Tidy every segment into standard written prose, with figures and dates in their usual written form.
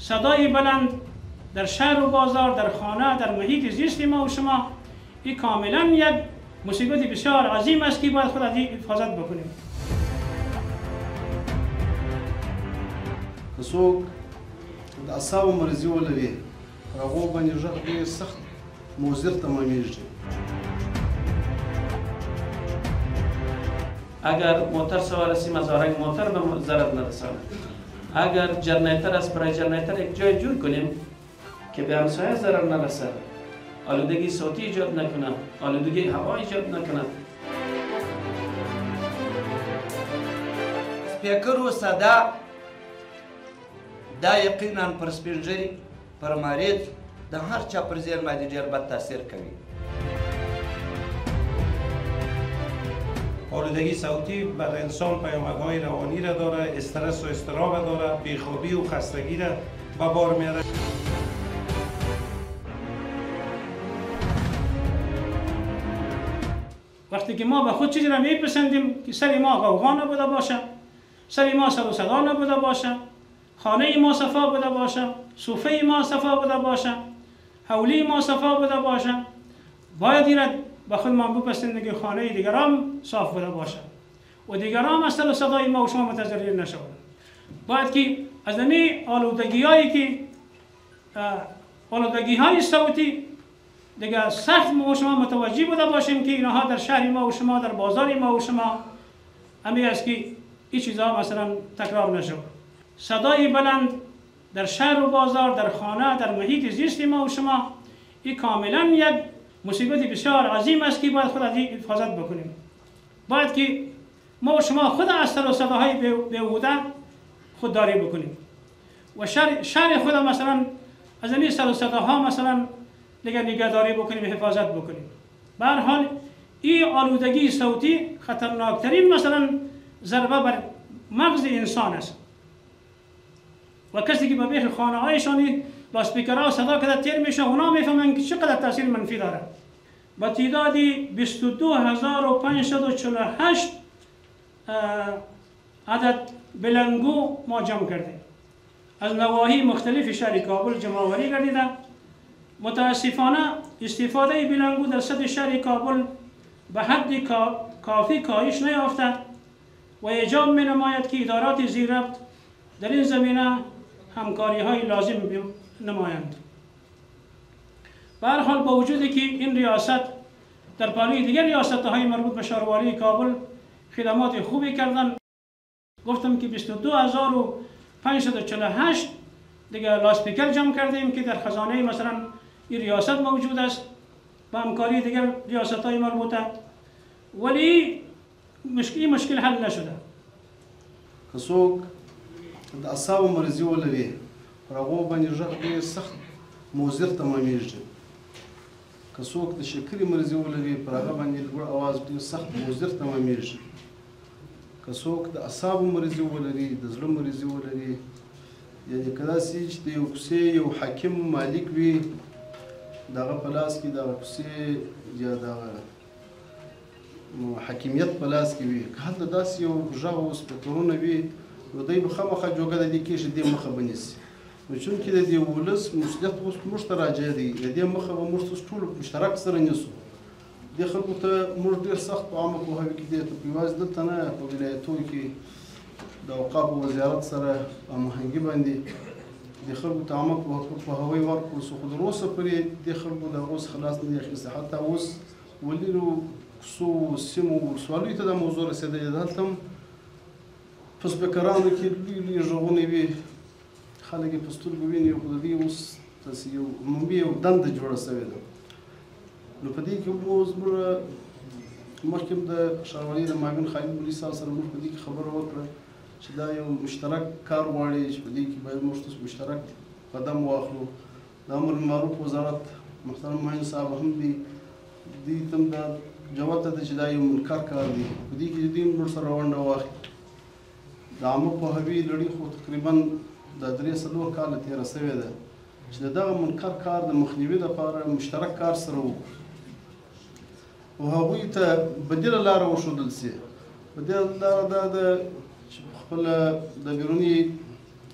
صدای بلند در شهر و بازار، در خانه، در محیط زیست ما و شما، این کاملا یک مصیبت بسیار عظیم است که باید خود از این حفاظت بکنیم. که څوک د اعصابو مرضي ولري پر هغو باندې غږ ډېر سخت مضر تمامیږي. اگر موتر سوار هستیم از آرنگ موتر به ضرر نرساند. اگر جنریتر است برای جنریتر یک جای جور کنیم که به همسایه ضرر نرسد، آلودگی صوتی ایجاد نکنه، آلودگی هوا ایجاد نکنه. سپیکر و صدا دا یقینا پر سپینږیري پر مریض د هر چا پر ذهن باندې ډېر بد تاثیر کوي. آلودگی صوتی بر انسان پیامدهای روانی را داره، استرس و اضطراب داره، بیخوابی و خستگی را به بار میاره. وقتی که ما به خود چیزی را میپسندیم که سر ما غوغا نبوده باشه، سر ما سر و صدا نبوده باشه، خانه ما صفا بوده باشه، صوفه ما صفا بوده باشه، حولی ما صفا بوده باشه، باید این را به خود ما بپسندیم که خانه دیگران صاف بوده باشه و دیگران از سر و صدای ما و شما متضرر نشود. باید که از این آلودگی های صوتی دیگه سخت ما و شما متوجه بوده باشیم که اینها در شهر ما و شما، در بازار ما و شما همی است که این چیزها مثلا تکرار نشود. صدای بلند در شهر و بازار، در خانه، در محیط زیست ما و شما، این کاملا یک مصیبت بسیار عظیم است که باید خود از این حفاظت بکنیم. باید که ما و شما خود از سر و صداهای بیهوده خودداری بکنیم و شهر خود مثلا از این سر و صداها مثلا نگهداری بکنیم، حفاظت بکنیم. به هر حال این آلودگی صوتی خطرناکترین مثلا ضربه بر مغز انسان است و کسی که به بیخ خانه هایشانی لاسپیکرها صدا کده تیر میشه، اونا میفهمن که چقدر تاثیر منفی داره. با تعدادی 22548 عدد بلنگو ما جمع کردیم. از نواحی مختلف شهر کابل جمع‌آوری گردیده. متاسفانه استفاده بلنگو در سطح شهر کابل به حد کافی کاهش نیافته و ایجاب می نماید که ادارات زیرربط در این زمینه همکاری های لازم نمایند. به هر حال با وجودی که این ریاست در پالوی دیگر ریاست های مربوط به شهروالی کابل خدمات خوبی کردن، گفتم که 22548 دیگه لاسپیکر جمع کردیم که در خزانه مثلا این ریاست موجود است با همکاری دیگر ریاست های مربوطه، ولی مشکل حل نشده. که څوک د اعصابو مرضي ولري پر هغو باندې غږ ډېر سخت مضر تمامیږي. که څوک د شکرې مرضي ولري پر هغه باندې لوړ اواز ډېر سخت مضر تمامیږي. که څوک د اعصابو مرضي ولري، د زړه مرضي ولري، یعنې که داسې چې د یو کوڅې یو حاکم مالک وي، د هغه په لاس کې دغه کوڅې یا دغه حاکمیت په لاس کې وي، که هلته داسې یو غږ او سپیکرونه وي نو دی به خامخا جوګه د دې کېږي دې مخه به نیسي. نو چونکې د دې ولس مسؤلیت اوس موږ ته راجع دی، د دې مخه به موږ ټول مشترک سره نیسو. دې خلکو ته موږ ډېر سخت په عامه پوهاوي کې دې ته په یوازې دلته نه په ولایتونو کې د اوقافو وزارت سره هماهنګي باندې دې خلکو ته عامه پوهاوی ورکړو، خو تر اوسه پورې دې خلکو د هغو څخه لاس نه دی اخیستی. حتی اوس ولینو کوڅو سیمو ولسوالیو ته دا موضوع رسېدلې ده، هلته هم په سپیکرانو کې لوی لوی غږونه وي، خلک یې په سترګو ویني، خو د دې اوس داسې یو عمومي یو دنده جوړه سوې ده. نو په دې کې اوس موږ مخکې د ښاروالۍ د معاون خالد مولي صاحب سره موږ په دې کې خبره وکړه چې دا یو مشترک کار غواړي چې په دې کې باید موږ مشترک قدم واخلو. د امر بالمعروف وزارت محترم معین صاحب هم دي ته هم دا جواب ته ده چې دا یو منکر کار دی، په دې کې دوی موږ سره ونډه واخلي. د عامه پوهاوي لړۍ خو تقریبا د 3-4 کاله تېره سوې ده چې د دغه منکر کار د مخنیوي لپاره مشترک کار سره وکړو او هغوی ته بدیله لاره وښودل سي. بدیله لاره دا ده چې خپله د بیروني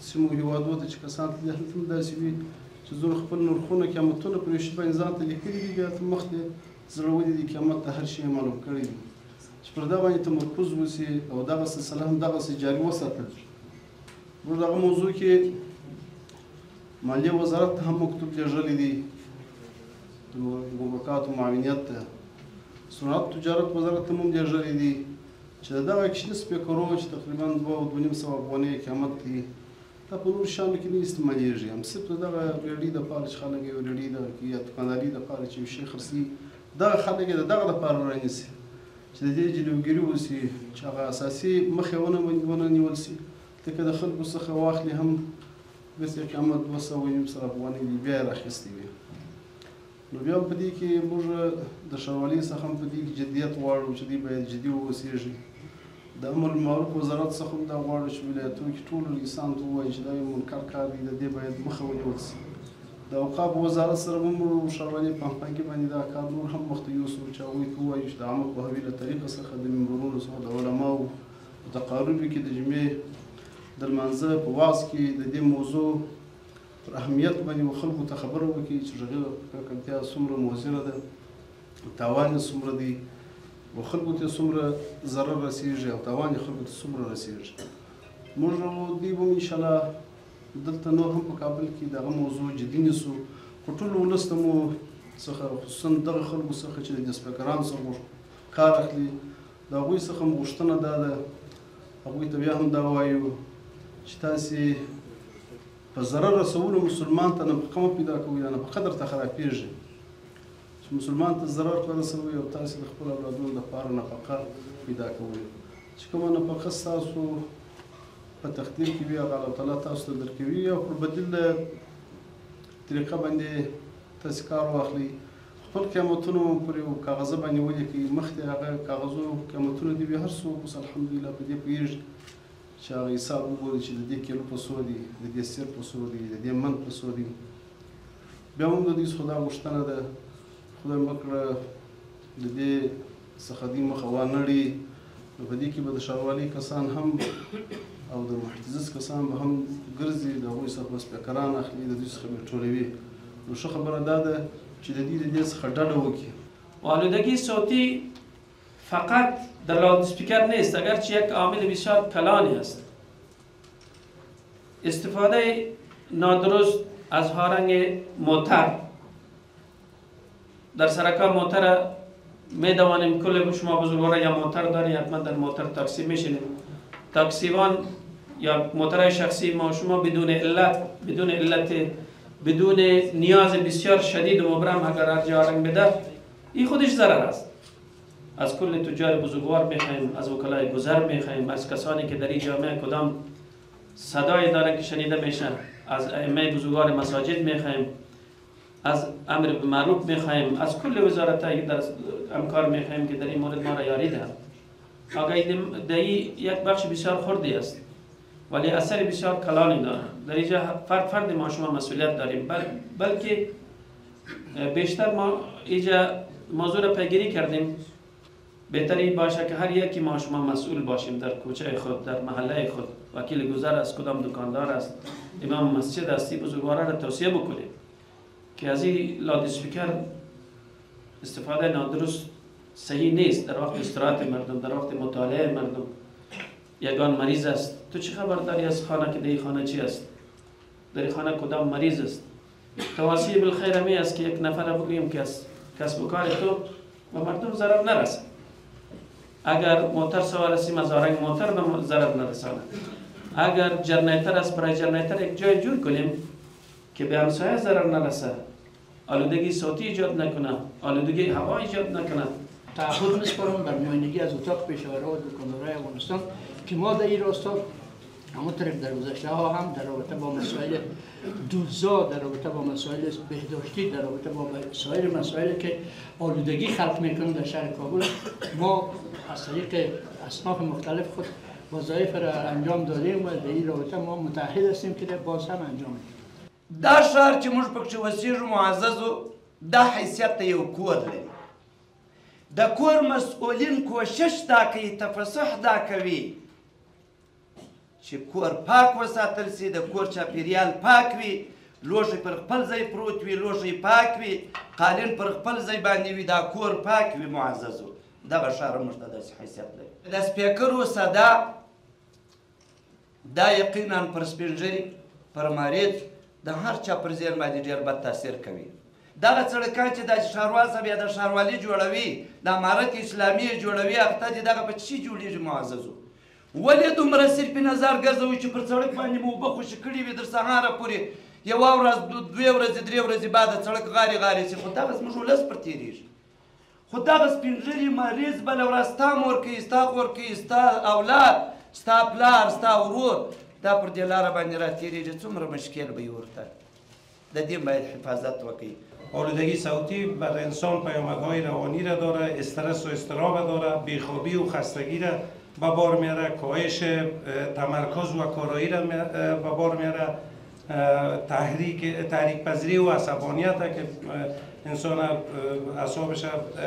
سیمو هېوادو ته چې کسان تللي هلته هم داسې وي چې زور خپل نرخونه قیمتونه پر یو شي باندې ځان ته لیکلي دي بیا ته مخکې زړه ولې دي قیمت ته هر شی معلوم کړی دي چې پر دغه باندې تمرکز وسي او دغه سلسله هم دغسې جاري وساتل. موږ دغه موضوع کې مالیې وزارت ته هم مکتوب لیږلی دی، ګمرکاتو معاونیت ته، صنعت تجارت وزارت ته هم لیږلی دی چې د دغه کشني سپیکرو چې تقریبا 2,500 افغانۍ قیمت دی دا په نورو شیانو کې نه استعمالیږي، هم صرف د دغه ریډۍ دپاره چې خلک یو ریډۍ ده یا دوکانداري دپاره چې یو شی خرڅوي دغه خلک یې د دغه دپاره رانیسي چې د دې جلوګیري وسي چې هغه اساسي مخې ونه نیول سي. لکه د خلکو څخه واخلي هم بس یې قیمت 200 افغانۍ دی بیا یې راخیستی وي. نو بیا هم په دې کې موږ د ښاروالۍ څخه هم په دې کې جدیت غواړو چې دوی باید جدي واوسېږي. د امر بالمعروف وزارت څخه هم دا غواړو چې ولایتونو کې ټولو رئیسانو ته ووایي چې دا یو منکر کار دی، د دې باید مخه ونیول سي. د اوقافو وزارت سره هم ښاروالۍ په همغږۍ باندې دا کار نور هم مخته یوسو چې هغوی ته ووایو چې د عامه پوهاوي له طریقه څخه د منبرونو څخه د علماو په تقاربو کې د جمعې د لمانځه په وعظ کې د دې موضوع پر اهمیت باندې خلکو ته خبره وکړي چې هغه ککړتیا څومره مضره ده، تاوان یې څومره دی او خلکو ته څومره ضرر رسېږي او تاوان یې خلکو ته څومره رسېږي. موږ دوی به انشاءالله دلته نور هم په کابل کې دغه موضوع جدي نیسو، خو ټول ولس ته مو څخه خصوصا دغه خلکو څخه چې د سپیکرانو څخه کار اخلي د هغوی څخه مو غوښتنه دا ده هغوی ته بیا هم دا وایو چې تاسې په ضرر رسولو مسلمان ته نفقه مه پیدا کوئ یا نفقه درته خرابېږي چې مسلمان ته ضرر ورسوئ او تاسې د خپلو اولادونو دپاره نفقه پیدا کوئ چې کومه نفقه ستاسو په تقدیر کې وي هغه الله تعالی تاسو ته درکوي او پر بدیل طریقه باندې تاسې کار واخلئ. خپل قیمتونه پر یو کاغذه باندې ولیکئ، مخکې هغه کاغذو قیمتونه دي وي هر څوک اوس الحمدلله په دې پوهېږي چې هغه حساب وګوري چې د دې کیلو په څو دي، د دې سیر په څو دي، د دې من په څو دي. بیا هم د دوی څخه دا غوښتنه ده خدای مه کړه د دې څخه دوی مخه وانهړي نو په دې کې به د ښاروالۍ کسان هم او د محتجز کسان به هم ګرځي، د هغوی څخه به سپیکران اخلي، د دوی څخه به ټولوي. نو ښه خبره دا ده چې د دې څخه ډډه وکړي. آلودگی صوتی فقط در لاود اسپیکر نیست، اگرچه یک عامل بسیار کلانی است. استفاده نادرست از هارنگ موتر در سرکار موتر میدوانیم کل شما بزرگوارا یا موتر داریم حتما در موتر تاکسی میشینیم، تاکسیوان یا موترهای شخصی ما شما بدون نیاز بسیار شدید و مبرم اگر هر جا هارنگ بده این خودش ضرر است. از کل تجار بزرگوار میخوایم، از وکلای گذر میخوایم، از کسانی که در این جامعه کدام صدای داره که شنیده میشن، از ائمه بزرگوار مساجد میخوایم، از امر بالمعروف میخوایم، از کل وزارت‌های در امکار میخوایم که در این مورد ما را یاری دهند. آگاهی دهی یک بخش بسیار خردی است ولی اثر بسیار کلانی دارد. در اینجا فرد ما شما مسئولیت داریم، بلکه بیشتر ما اینجا موضوع را پیگیری کردیم. بهتری باشه که هر یکی ما شما مسئول باشیم در کوچه خود، در محله خود، وکیل گذر است، کدام دکاندار است، امام مسجد است، بزرگواران را توصیه بکنیم که از این لاود اسپیکر استفاده نادرست صحیح نیست. در وقت استراحت مردم، در وقت مطالعه مردم، یگان مریض است، تو چه خبر داری از خانه که در خانه چی است، در خانه کدام مریض است. توصیه بالخیر می است که یک نفر بگوییم که از کسب و کار تو و مردم ضرر نرسه. اگر موتر سوار هستیم از آرنگ موتر به ضرر نرساند. اگر جرنیتر است برای جرنیتر یک جای جور کنیم که به همسایه ضرر نرسه، آلودگی صوتی ایجاد نکنه، آلودگی هوا ایجاد نکنه. تعهد می‌سپارم بر نمایندگی از اتاق پیشاوری و دکاندارای افغانستان که ما در این راستا همونطور که در گذشته ها هم در رابطه با مسائل دوزا، در رابطه با مسائل بهداشتی، در رابطه با سایر مسائلی که آلودگی خلق میکنه در شهر کابل ما از طریق اصناف مختلف خود وظایف را انجام دادیم و در این رابطه ما متعهد هستیم که باز هم انجام بدیم. دا شهر چې موږ پکې اوسېږو معززو دا حیثیت ته یو کور لري. د کور مسؤلین کوشش دا کوي، تفصح دا کوي چې کور پاک وساتل سي، د کور چاپیریال پاک وي، لوښی پر خپل ځای پروت وي، لوښی پاک وي، قالین پر خپل ځای باندې وي، دا کور پاک وي. معززو دغه ښار موږ ته داسې حیثیت لري. د سپیکرو صدا دا یقینا پر سپین ږیري، پر مریض، د هر چا پر ذهن باندې ډېر بد تاثیر کوي. دغه سړکان چې دا ښاروال صاحب یا د ښاروالي جوړوي، د امارت اسلامي یې جوړوي، هغه دې دغه په چی جوړېږي؟ معززو ولې دومره صرف نظر ګرځوي چې پر سړک باندې مو اوبه خوشې کړي وي تر سهاره پورې، یوه ورځ 2 ورځې 3 ورځې بعد سړک غارې غارې شي، خو دغه زموږ ولس پر تېرېږي. خو دغه سپین ږیري مریض بله ورځ ستا مور کوي، ستا خور کوي، ستا اولاد، ستا پلار، ستا ورور، دا پر دې لاره باندې را تېرېږي. څومره مشکل به یې ورته. د دې باید حفاظت وکړي. آلودگی صوتی بر انسان پیامدهای روانی را داره، استرس و اضطراب داره، بیخوابی و خستگی را به بار میاره، کاهش تمرکز و کارایی را به بار میاره، تحریک پذیری و عصبانیت که انسان اعصابش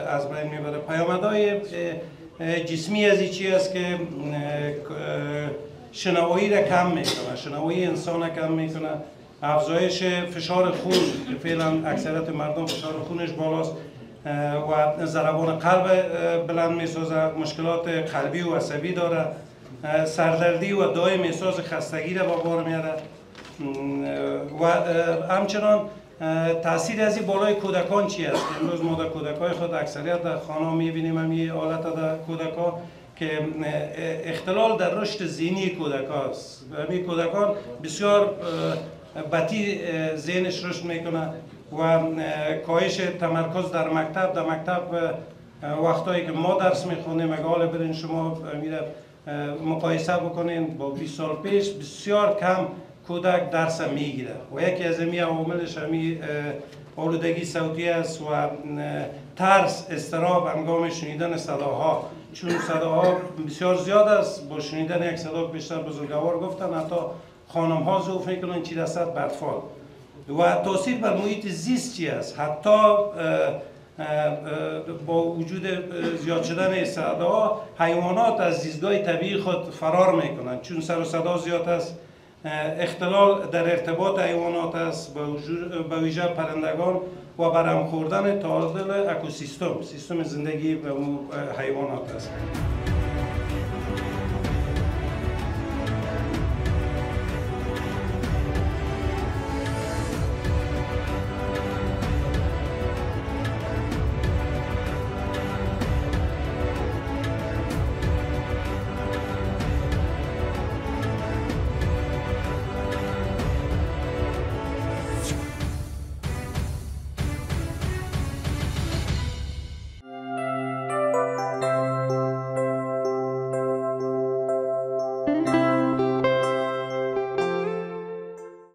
از بین میبره. پیامدهای جسمی از این چی است که شنوایی را کم میکنه، شنوایی انسان را کم میکنه، افزایش فشار خون، فعلا اکثریت مردم فشار خونش بالاست و ضربان قلب بلند میسازه، مشکلات قلبی و عصبی داره، سردردی و دائم احساس خستگی را به بار میاره و همچنان تاثیر از این بالای کودکان چی است؟ امروز ما در کودکای خود اکثریت در خانه میبینیم همین حالت در کودکا که اختلال در رشد ذهنی کودکان است. همین کودکان بسیار بطی ذهنش رشد میکنه و کاهش تمرکز در مکتب وقتایی که ما درس میخونیم، اگه حالا برین شما میره مقایسه بکنین با 20 سال پیش، بسیار کم کودک درس میگیره و یکی از این عواملش همین آلودگی صوتی است و ترس، اضطراب هنگام شنیدن صداها، چون صداها بسیار زیاد است. با شنیدن یک صدا بیشتر بزرگوار گفتن حتی خانم ها ذوف میکنن چی رسد به اطفال. و تاثیر بر محیط زیست چی است؟ حتی با وجود زیاد شدن صداها حیوانات از زیستگاه طبیعی خود فرار میکنن چون سر و صدا زیاد است. اختلال در ارتباط حیوانات است به ویژه پرندگان و برهم خوردن تعادل اکوسیستم، سیستم زندگی و حیوانات است.